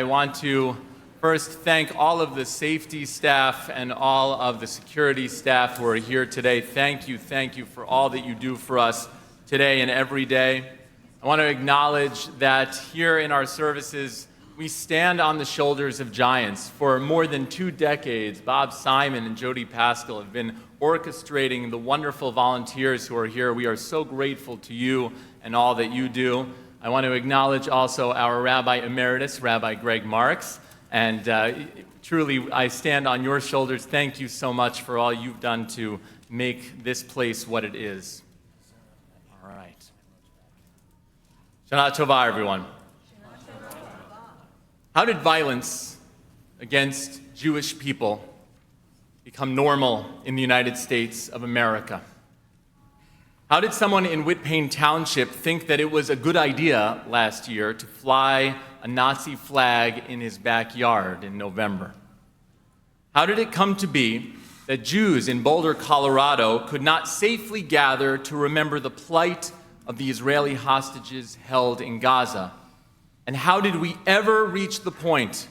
I want to first thank all of the safety staff and all of the security staff who are here today. Thank you for all that you do for us today and every day. I want to acknowledge that here in our services, we stand on the shoulders of giants. For more than 2 decades, Bob Simon and Jody Pascal have been orchestrating the wonderful volunteers who are here. We are so grateful to you and all that you do. I want to acknowledge also our Rabbi Emeritus, Rabbi Greg Marks, and truly I stand on your shoulders. Thank you so much for all you've done to make this place what it is. All right. Shana Tova, everyone. How did violence against Jewish people become normal in the United States of America? How did someone in Whitpain Township think that it was a good idea last year to fly a Nazi flag in his backyard in November? How did it come to be that Jews in Boulder, Colorado could not safely gather to remember the plight of the Israeli hostages held in Gaza? And how did we ever reach the point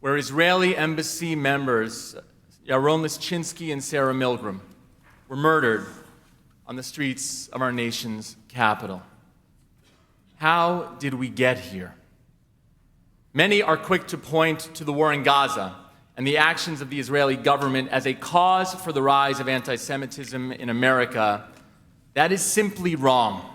where Israeli embassy members, Yaron Lischinski and Sarah Milgram, were murdered on the streets of our nation's capital? How did we get here? Many are quick to point to the war in Gaza and the actions of the Israeli government as a cause for the rise of anti-Semitism in America. That is simply wrong.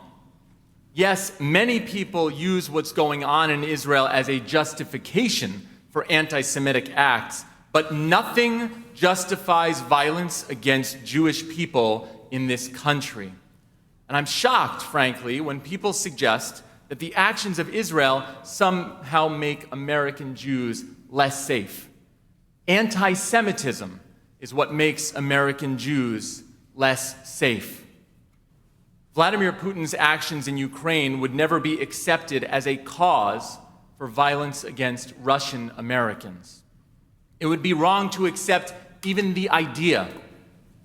Yes, many people use what's going on in Israel as a justification for anti-Semitic acts, but nothing justifies violence against Jewish people in this country. And I'm shocked, frankly, when people suggest that the actions of Israel somehow make American Jews less safe. Anti-Semitism is what makes American Jews less safe. Vladimir Putin's actions in Ukraine would never be accepted as a cause for violence against Russian Americans. It would be wrong to accept even the idea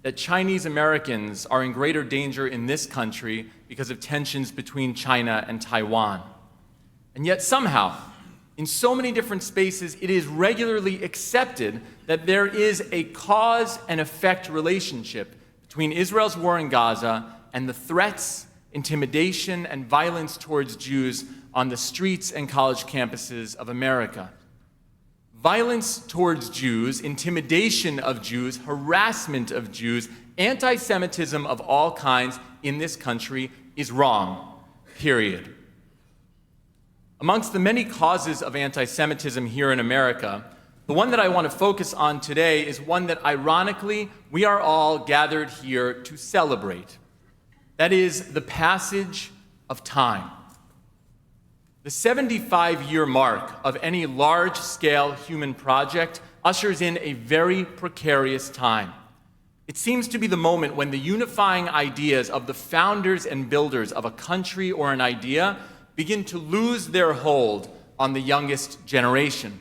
that Chinese Americans are in greater danger in this country because of tensions between China and Taiwan. And yet somehow, in so many different spaces, it is regularly accepted that there is a cause and effect relationship between Israel's war in Gaza and the threats, intimidation, and violence towards Jews on the streets and college campuses of America. Violence towards Jews, intimidation of Jews, harassment of Jews, anti-Semitism of all kinds in this country is wrong, period. Amongst the many causes of anti-Semitism here in America, the one that I want to focus on today is one that ironically we are all gathered here to celebrate. That is the passage of time. The 75-year mark of any large-scale human project ushers in a very precarious time. It seems to be the moment when the unifying ideas of the founders and builders of a country or an idea begin to lose their hold on the youngest generation.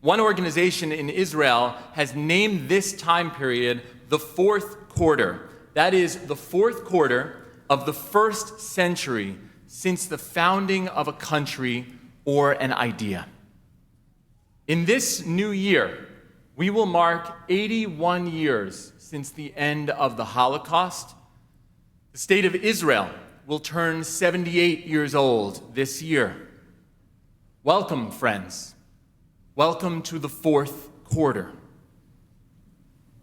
One organization in Israel has named this time period the fourth quarter. That is the fourth quarter of the first century since the founding of a country or an idea. In this new year, we will mark 81 years since the end of the Holocaust. The state of Israel will turn 78 years old this year. Welcome, friends. Welcome to the fourth quarter.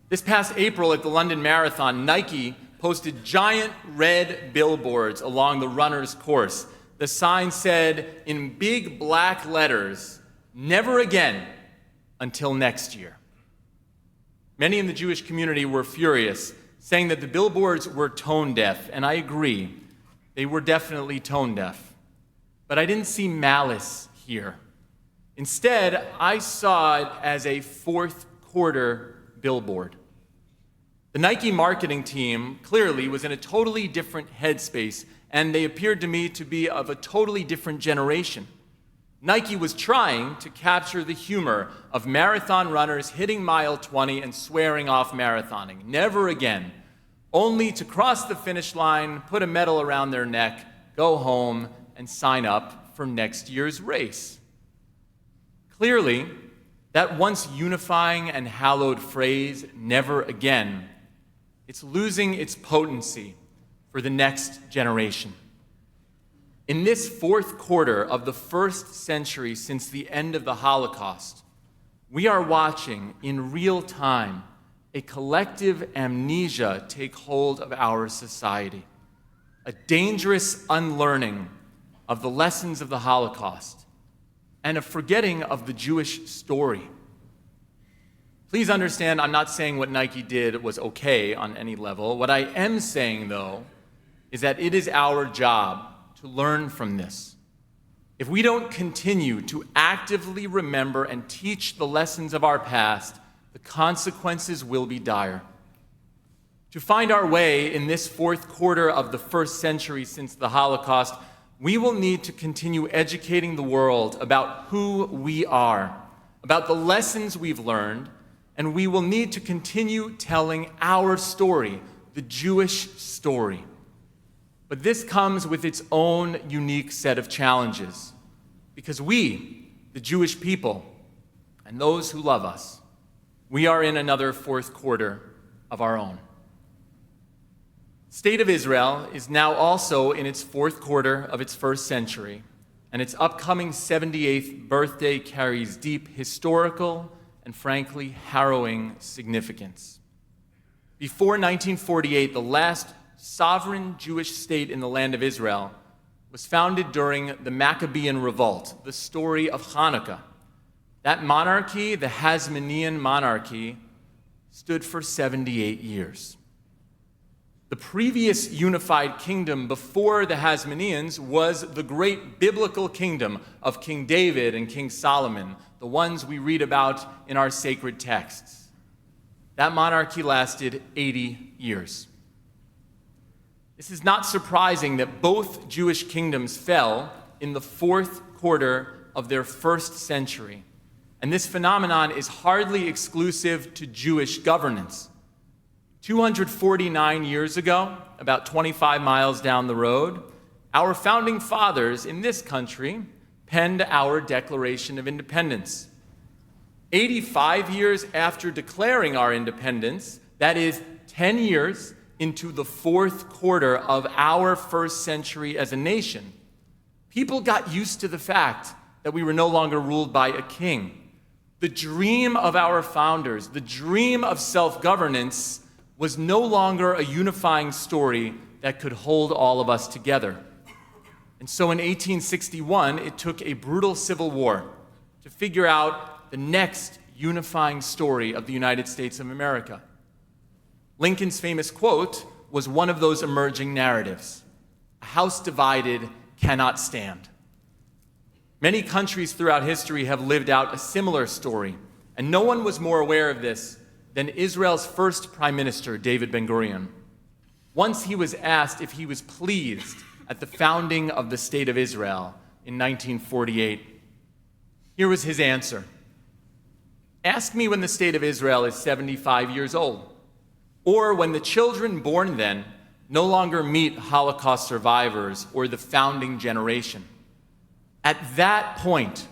This past April at the London Marathon, Nike posted giant red billboards along the runner's course. The sign said in big black letters, "Never again until next year." Many in the Jewish community were furious, saying that the billboards were tone deaf, and I agree, they were definitely tone deaf. But I didn't see malice here. Instead, I saw it as a fourth quarter billboard. The Nike marketing team clearly was in a totally different headspace, and they appeared to me to be of a totally different generation. Nike was trying to capture the humor of marathon runners hitting mile 20 and swearing off marathoning. Never again. Only to cross the finish line, put a medal around their neck, go home, and sign up for next year's race. Clearly, that once unifying and hallowed phrase, never again, it's losing its potency for the next generation. In this fourth quarter of the first century since the end of the Holocaust, we are watching in real time a collective amnesia take hold of our society, a dangerous unlearning of the lessons of the Holocaust, and a forgetting of the Jewish story. Please understand, I'm not saying what Nike did was okay on any level. What I am saying, though, is that it is our job to learn from this. If we don't continue to actively remember and teach the lessons of our past, the consequences will be dire. To find our way in this fourth quarter of the first century since the Holocaust, we will need to continue educating the world about who we are, about the lessons we've learned, and we will need to continue telling our story, the Jewish story. But this comes with its own unique set of challenges, because we, the Jewish people, and those who love us, we are in another fourth quarter of our own. The state of Israel is now also in its fourth quarter of its first century, and its upcoming 78th birthday carries deep historical and frankly harrowing significance. Before 1948, the last sovereign Jewish state in the land of Israel was founded during the Maccabean Revolt, the story of Hanukkah. That monarchy, the Hasmonean monarchy, stood for 78 years. The previous unified kingdom before the Hasmoneans was the great biblical kingdom of King David and King Solomon, the ones we read about in our sacred texts. That monarchy lasted 80 years. This is not surprising that both Jewish kingdoms fell in the fourth quarter of their first century. And this phenomenon is hardly exclusive to Jewish governance. 249 years ago, about 25 miles down the road, our founding fathers in this country penned our Declaration of Independence. 85 years after declaring our independence, that is 10 years into the fourth quarter of our first century as a nation, people got used to the fact that we were no longer ruled by a king. The dream of our founders, the dream of self-governance, was no longer a unifying story that could hold all of us together. And so in 1861, it took a brutal civil war to figure out the next unifying story of the United States of America. Lincoln's famous quote was one of those emerging narratives: "A house divided cannot stand." Many countries throughout history have lived out a similar story, and no one was more aware of this than Israel's first prime minister, David Ben-Gurion. Once he was asked if he was pleased at the founding of the State of Israel in 1948. Here was his answer: "Ask me when the State of Israel is 75 years old, or when the children born then no longer meet Holocaust survivors or the founding generation. At that point,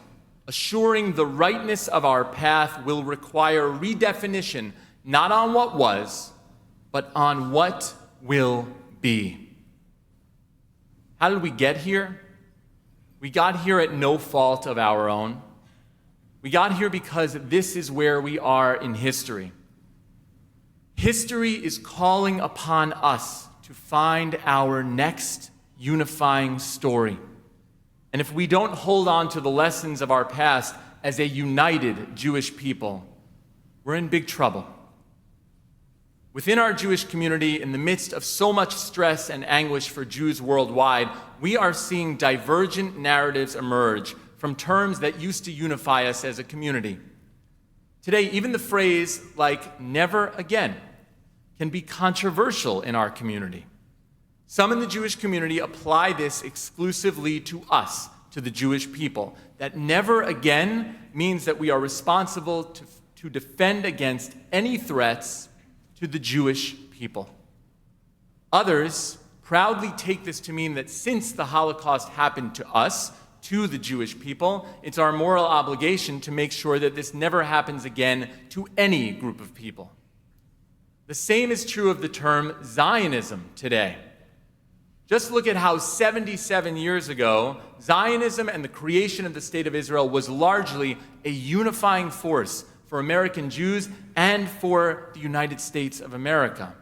assuring the rightness of our path will require redefinition, not on what was, but on what will be." How did we get here? We got here at no fault of our own. We got here because this is where we are in history. History is calling upon us to find our next unifying story. And if we don't hold on to the lessons of our past as a united Jewish people, we're in big trouble. Within our Jewish community, in the midst of so much stress and anguish for Jews worldwide, we are seeing divergent narratives emerge from terms that used to unify us as a community. Today, even the phrase like "never again" can be controversial in our community. Some in the Jewish community apply this exclusively to us, to the Jewish people, that never again means that we are responsible to defend against any threats to the Jewish people. Others proudly take this to mean that since the Holocaust happened to us to the Jewish people. It's our moral obligation to make sure that this never happens again to any group of people. The same is true of the term Zionism today. Just look at how 77 years ago, Zionism and the creation of the State of Israel was largely a unifying force for American Jews and for the United States of America.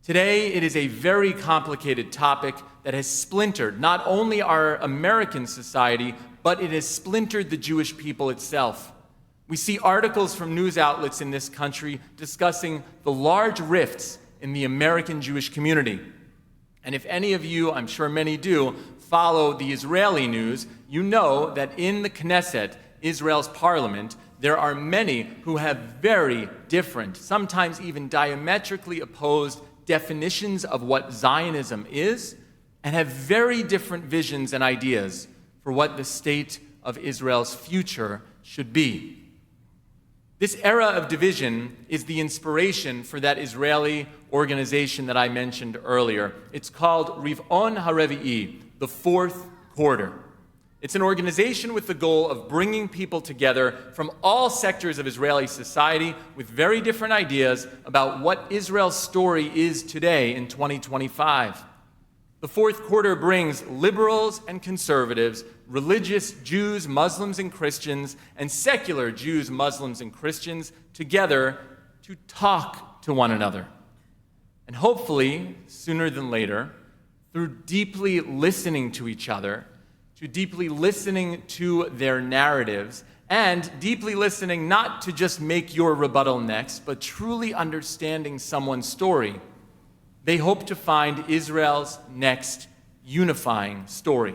Today, it is a very complicated topic that has splintered not only our American society, but it has splintered the Jewish people itself. We see articles from news outlets in this country discussing the large rifts in the American Jewish community. And if any of you, I'm sure many do, follow the Israeli news, you know that in the Knesset, Israel's parliament, there are many who have very different, sometimes even diametrically opposed definitions of what Zionism is, and have very different visions and ideas for what the state of Israel's future should be. This era of division is the inspiration for that Israeli organization that I mentioned earlier. It's called Riv'on HaRevi'i, the fourth quarter. It's an organization with the goal of bringing people together from all sectors of Israeli society with very different ideas about what Israel's story is today in 2025. The fourth quarter brings liberals and conservatives, religious Jews, Muslims, and Christians, and secular Jews, Muslims, and Christians together to talk to one another. And hopefully, sooner than later, through deeply listening to each other, to deeply listening to their narratives, and deeply listening not to just make your rebuttal next, but truly understanding someone's story, they hope to find Israel's next unifying story.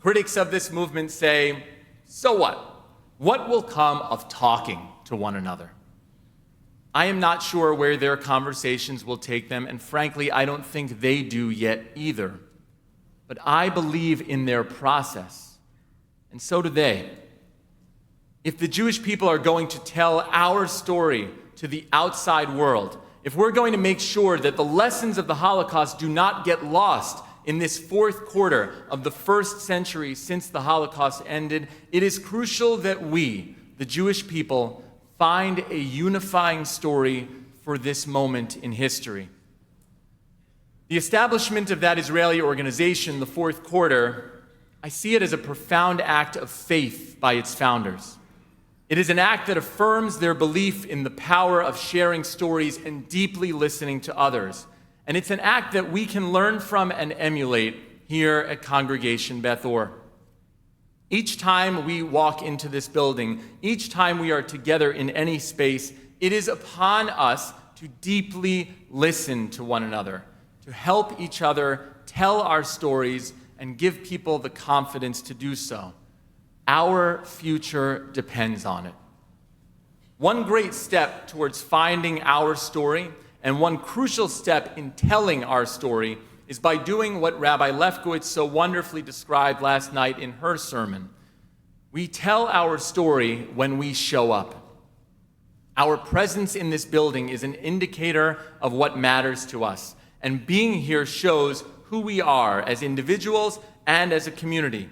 Critics of this movement say, so what? What will come of talking to one another? I am not sure where their conversations will take them, and frankly, I don't think they do yet either. But I believe in their process, and so do they. If the Jewish people are going to tell our story to the outside world, if we're going to make sure that the lessons of the Holocaust do not get lost in this fourth quarter of the first century since the Holocaust ended, it is crucial that we, the Jewish people, find a unifying story for this moment in history. The establishment of that Israeli organization, the fourth quarter, I see it as a profound act of faith by its founders. It is an act that affirms their belief in the power of sharing stories and deeply listening to others. And it's an act that we can learn from and emulate here at Congregation Beth Or. Each time we walk into this building, each time we are together in any space, it is upon us to deeply listen to one another, to help each other tell our stories and give people the confidence to do so. Our future depends on it. One great step towards finding our story, and one crucial step in telling our story, is by doing what Rabbi Lefkowitz so wonderfully described last night in her sermon. We tell our story when we show up. Our presence in this building is an indicator of what matters to us, and being here shows who we are as individuals and as a community.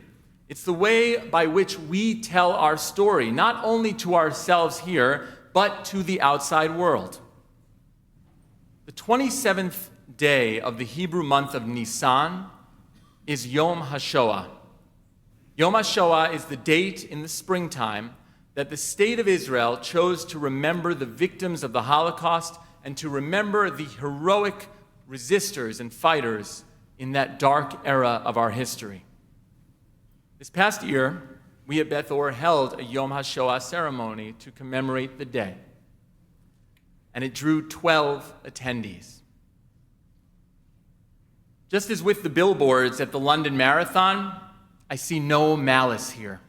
It's the way by which we tell our story, not only to ourselves here, but to the outside world. The 27th day of the Hebrew month of Nisan is Yom HaShoah. Yom HaShoah is the date in the springtime that the state of Israel chose to remember the victims of the Holocaust and to remember the heroic resistors and fighters in that dark era of our history. This past year, we at Beth Or held a Yom HaShoah ceremony to commemorate the day, and it drew 12 attendees. Just as with the billboards at the London Marathon, I see no malice here.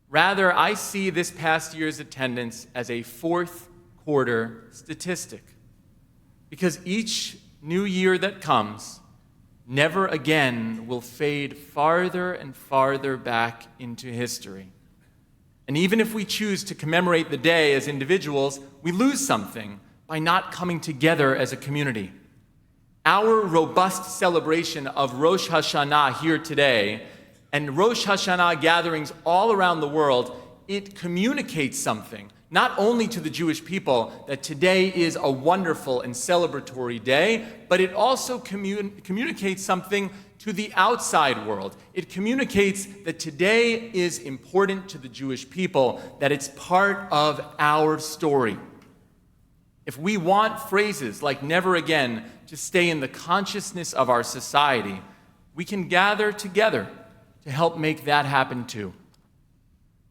Rather, I see this past year's attendance as a fourth quarter statistic, because each new year that comes never again will fade farther and farther back into history. And even if we choose to commemorate the day as individuals, we lose something by not coming together as a community. Our robust celebration of Rosh Hashanah here today And Rosh Hashanah gatherings all around the world, it communicates something, not only to the Jewish people that today is a wonderful and celebratory day, but it also communicates something to the outside world. It communicates that today is important to the Jewish people, that it's part of our story. If we want phrases like never again to stay in the consciousness of our society, we can gather together to help make that happen too.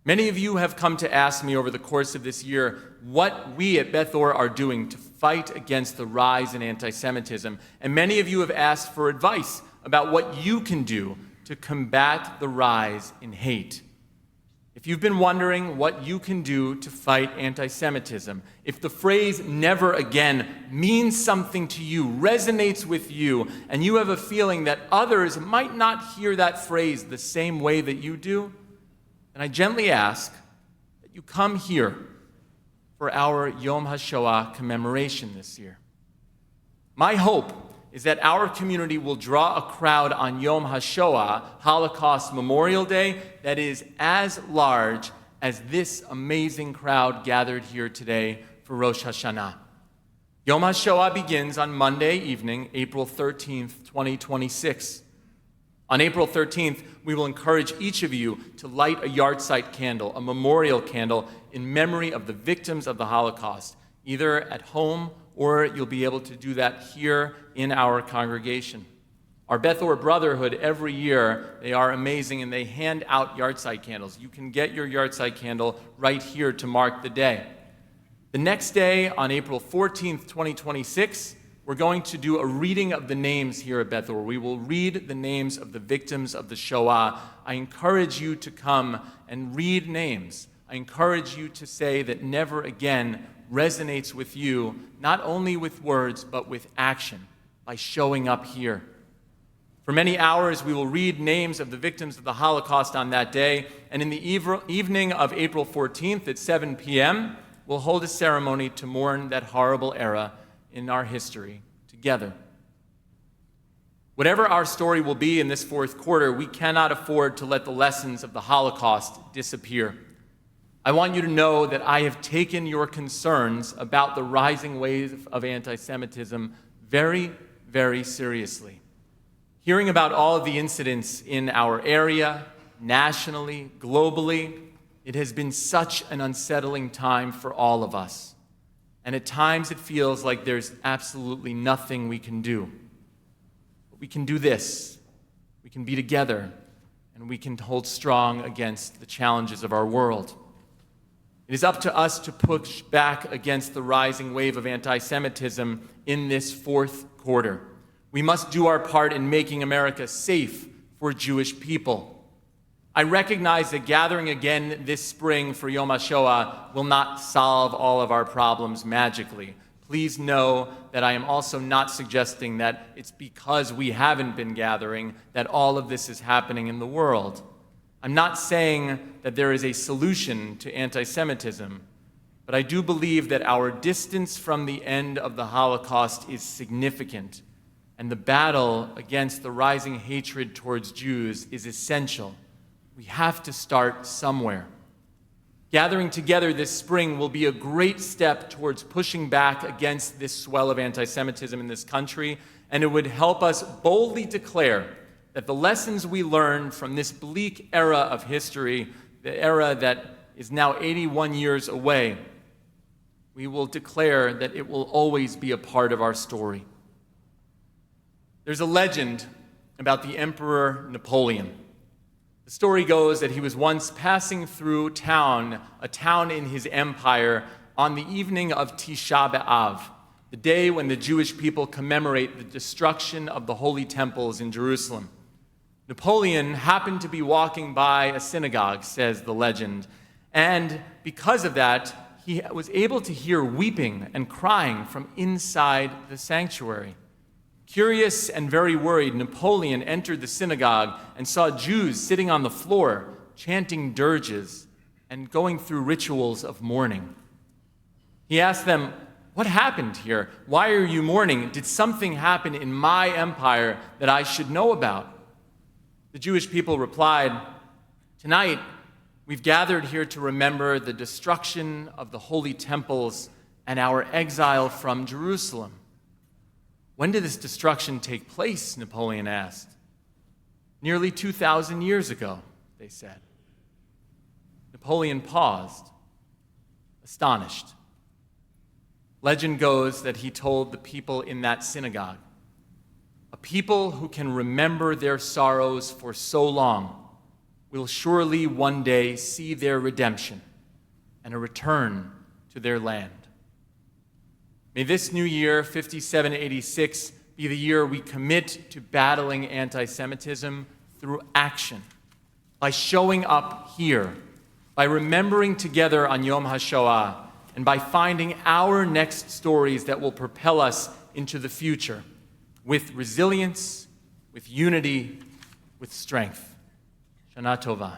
Many of you have come to ask me over the course of this year what we at Beth Or are doing to fight against the rise in anti-Semitism. And many of you have asked for advice about what you can do to combat the rise in hate. If you've been wondering what you can do to fight anti-Semitism, if the phrase never again means something to you, resonates with you, and you have a feeling that others might not hear that phrase the same way that you do, then I gently ask that you come here for our Yom HaShoah commemoration this year. My hope is that our community will draw a crowd on Yom HaShoah, Holocaust Memorial Day, that is as large as this amazing crowd gathered here today for Rosh Hashanah. Yom HaShoah begins on Monday evening, April 13th, 2026. On April 13th, we will encourage each of you to light a yahrzeit candle, a memorial candle, in memory of the victims of the Holocaust, either at home or you'll be able to do that here in our congregation. Our Beth Or Brotherhood, every year, they are amazing, and they hand out yahrzeit candles. You can get your yahrzeit candle right here to mark the day. The next day, on April 14th, 2026, we're going to do a reading of the names here at Beth Or. We will read the names of the victims of the Shoah. I encourage you to come and read names. I encourage you to say that never again resonates with you, not only with words, but with action, by showing up here. For many hours, we will read names of the victims of the Holocaust on that day, and in the evening of April 14th at 7 p.m., we'll hold a ceremony to mourn that horrible era in our history together. Whatever our story will be in this fourth quarter, we cannot afford to let the lessons of the Holocaust disappear. I want you to know that I have taken your concerns about the rising wave of anti-Semitism very, very seriously. Hearing about all of the incidents in our area, nationally, globally, it has been such an unsettling time for all of us. And at times it feels like there's absolutely nothing we can do. But we can do this. We can be together, and we can hold strong against the challenges of our world. It is up to us to push back against the rising wave of anti-Semitism in this fourth quarter. We must do our part in making America safe for Jewish people. I recognize that gathering again this spring for Yom HaShoah will not solve all of our problems magically. Please know that I am also not suggesting that it's because we haven't been gathering that all of this is happening in the world. I'm not saying that there is a solution to anti-Semitism, but I do believe that our distance from the end of the Holocaust is significant, and the battle against the rising hatred towards Jews is essential. We have to start somewhere. Gathering together this spring will be a great step towards pushing back against this swell of anti-Semitism in this country, and it would help us boldly declare that the lessons we learned from this bleak era of history, the era that is now 81 years away, we will declare that it will always be a part of our story. There's a legend about the Emperor Napoleon. The story goes that he was once passing through a town in his empire, on the evening of Tisha B'Av, the day when the Jewish people commemorate the destruction of the holy temples in Jerusalem. Napoleon happened to be walking by a synagogue, says the legend, and because of that, he was able to hear weeping and crying from inside the sanctuary. Curious and very worried, Napoleon entered the synagogue and saw Jews sitting on the floor, chanting dirges and going through rituals of mourning. He asked them, "What happened here? Why are you mourning? Did something happen in my empire that I should know about?" The The Jewish people replied, "Tonight, we've gathered here to remember the destruction of the holy temples and our exile from Jerusalem." "When did this destruction take place?" Napoleon asked. "Nearly 2,000 years ago," they said. Napoleon paused, astonished. Legend goes that he told the people in that synagogue, "A people who can remember their sorrows for so long will surely one day see their redemption and a return to their land." May this new year, 5786, be the year we commit to battling anti-Semitism through action, by showing up here, by remembering together on Yom HaShoah, and by finding our next stories that will propel us into the future with resilience, with unity, with strength. Shana Tova.